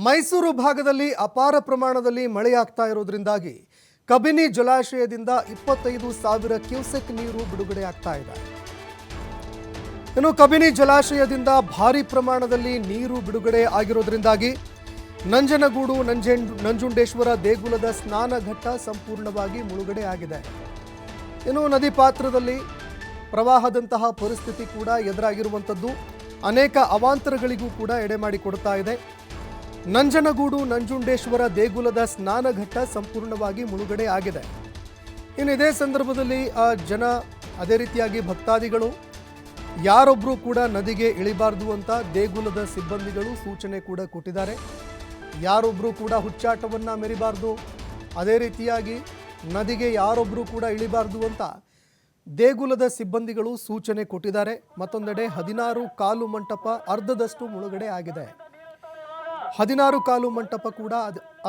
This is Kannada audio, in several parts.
ಮೈಸೂರು ಭಾಗದಲ್ಲಿ ಅಪಾರ ಪ್ರಮಾಣದಲ್ಲಿ ಮಳೆಯಾಗ್ತಾ ಇರೋದ್ರಿಂದಾಗಿ ಕಬಿನಿ ಜಲಾಶಯದಿಂದ 25,000 ಕ್ಯೂಸೆಕ್ ನೀರು ಬಿಡುಗಡೆ ಆಗ್ತಾ ಇದೆ. ಇನ್ನು ಕಬಿನಿ ಜಲಾಶಯದಿಂದ ಭಾರಿ ಪ್ರಮಾಣದಲ್ಲಿ ನೀರು ಬಿಡುಗಡೆ ಆಗಿರೋದ್ರಿಂದಾಗಿ ನಂಜನಗೂಡು ನಂಜುಂಡೇಶ್ವರ ದೇಗುಲದ ಸ್ನಾನಘಟ್ಟ ಸಂಪೂರ್ಣವಾಗಿ ಮುಳುಗಡೆ ಆಗಿದೆ. ಇನ್ನು ನದಿ ಪಾತ್ರದಲ್ಲಿ ಪ್ರವಾಹದಂತಹ ಪರಿಸ್ಥಿತಿ ಕೂಡ ಎದುರಾಗಿರುವಂಥದ್ದು ಅನೇಕ ಅವಾಂತರಗಳಿಗೂ ಕೂಡ ಎಡೆಮಾಡಿಕೊಡ್ತಾ ಇದೆ. ನಂಜನಗೂಡು ನಂಜುಂಡೇಶ್ವರ ದೇಗುಲದ ಸ್ನಾನಘಟ್ಟ ಸಂಪೂರ್ಣವಾಗಿ ಮುಳುಗಡೆ ಆಗಿದೆ. ಇನ್ನು ಇದೇ ಸಂದರ್ಭದಲ್ಲಿ ಜನ ಅದೇ ರೀತಿಯಾಗಿ ಭಕ್ತಾದಿಗಳು ಯಾರೊಬ್ಬರು ಕೂಡ ನದಿಗೆ ಇಳಿಬಾರ್ದು ಅಂತ ದೇಗುಲದ ಸಿಬ್ಬಂದಿಗಳು ಸೂಚನೆ ಕೂಡ ಕೊಟ್ಟಿದ್ದಾರೆ. ಯಾರೊಬ್ಬರು ಕೂಡ ಹುಚ್ಚಾಟವನ್ನು ಮೆರಿಬಾರ್ದು, ಅದೇ ರೀತಿಯಾಗಿ ನದಿಗೆ ಯಾರೊಬ್ಬರು ಕೂಡ ಇಳಿಬಾರ್ದು ಅಂತ ದೇಗುಲದ ಸಿಬ್ಬಂದಿಗಳು ಸೂಚನೆ ಕೊಟ್ಟಿದ್ದಾರೆ. ಮತ್ತೊಂದೆಡೆ 16 ಕಾಲು ಮಂಟಪ ಅರ್ಧದಷ್ಟು ಮುಳುಗಡೆ ಆಗಿದೆ. 16 ಕಾಲು ಮಂಟಪ ಕೂಡ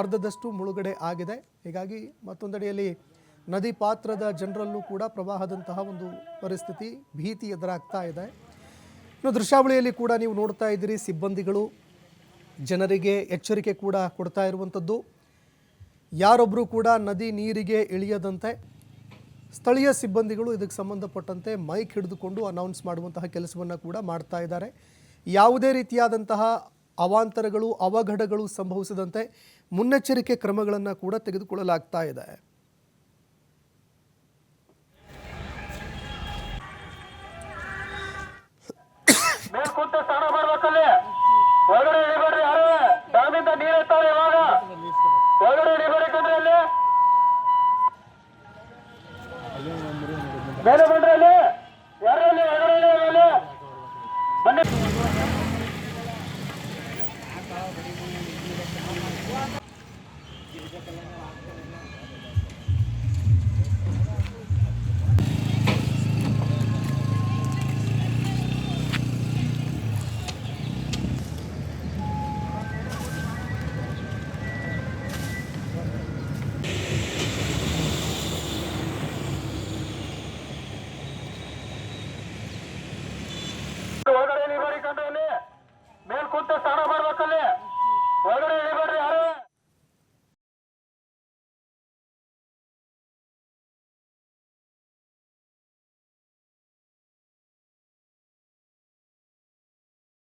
ಅರ್ಧದಷ್ಟು ಮುಳುಗಡೆ ಆಗಿದೆ. ಹೀಗಾಗಿ ಮತ್ತೊಂದೆಡೆಯಲ್ಲಿ ನದಿ ಪಾತ್ರದ ಜನರಲ್ಲೂ ಕೂಡ ಪ್ರವಾಹದಂತಹ ಒಂದು ಪರಿಸ್ಥಿತಿ ಭೀತಿ ಎದುರಾಗ್ತಾ ಇದೆ. ಇನ್ನು ದೃಶ್ಯಾವಳಿಯಲ್ಲಿ ಕೂಡ ನೀವು ನೋಡ್ತಾ ಇದ್ದೀರಿ, ಸಿಬ್ಬಂದಿಗಳು ಜನರಿಗೆ ಎಚ್ಚರಿಕೆ ಕೂಡ ಕೊಡ್ತಾ ಇರುವಂಥದ್ದು. ಯಾರೊಬ್ಬರು ಕೂಡ ನದಿ ನೀರಿಗೆ ಇಳಿಯದಂತೆ ಸ್ಥಳೀಯ ಸಿಬ್ಬಂದಿಗಳು ಇದಕ್ಕೆ ಸಂಬಂಧಪಟ್ಟಂತೆ ಮೈಕ್ ಹಿಡಿದುಕೊಂಡು ಅನೌನ್ಸ್ ಮಾಡುವಂತಹ ಕೆಲಸವನ್ನು ಕೂಡ ಮಾಡ್ತಾ ಇದ್ದಾರೆ. ಯಾವುದೇ ರೀತಿಯಾದಂತಹ ಅವಾಂತರಗಳು ಅವಘಡಗಳು ಸಂಭವಿಸದಂತೆ ಮುನ್ನೆಚ್ಚರಿಕೆ ಕ್ರಮಗಳನ್ನು ಕೂಡ ತೆಗೆದುಕೊಳ್ಳಲಾಗ್ತಾ ಇದೆ. ಮೇಲೆ ಬಂದ್ರೆ